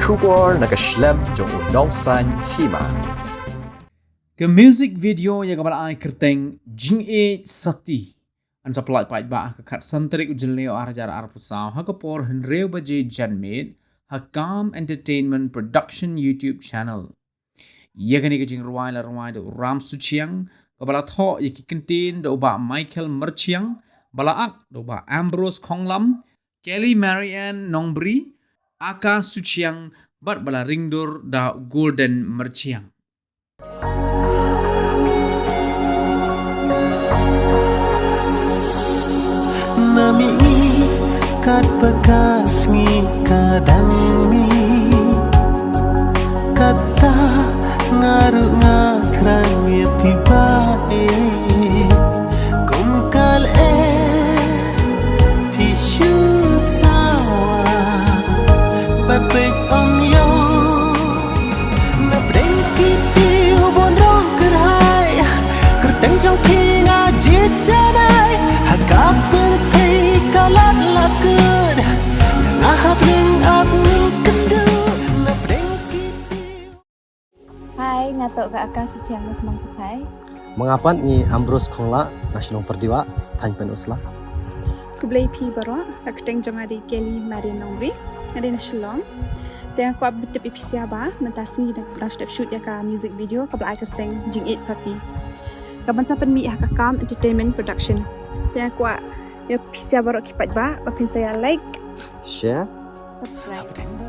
Shubor nakaslem jong unongsan hima. Ke music video yang kabar ai kerteng jing e sati an supply pai ba ka khat santrik ujlne arjar arpusau ha kapor henreu baje janmit ha Calm Entertainment Production YouTube channel. Ia kini ke jing ruai la ruai do Ram Suchiang kabala tho yaki kentin do ba Michael Merchiang bala ak do ba Ambrose Konglam Kelly Marianne Nongbri Aka Suchiang bat bala ringdur da Golden Merchiang. Nami kat bekas ngi kadang mi kata ngaru ngakrang ya pibae kumkal pishu sawa bapek om yo na breng kiti ubon rong kerai kerteng jong kinga jit janai hakap bertei kalat lakud yang ahap ring abnu kendu na breng kiti. Hai, ngatok ke Aka Suchiang semang sepai. Mengapan ni Ambrose Kongla nasional perdiwa Tanjpan Usla. Kublai pi barwa akdeng jong adi Kelly Marianne Nongbri adi nasional. Teng ko abit ipisia ba mentasi dak dash shoot ya ka music video kabla akdeng jing 8 sati. Kaban sapen mi ka Calm Entertainment Production. Teng ko ya pisia barwa kipat ba apin saya like, Share, Subscribe.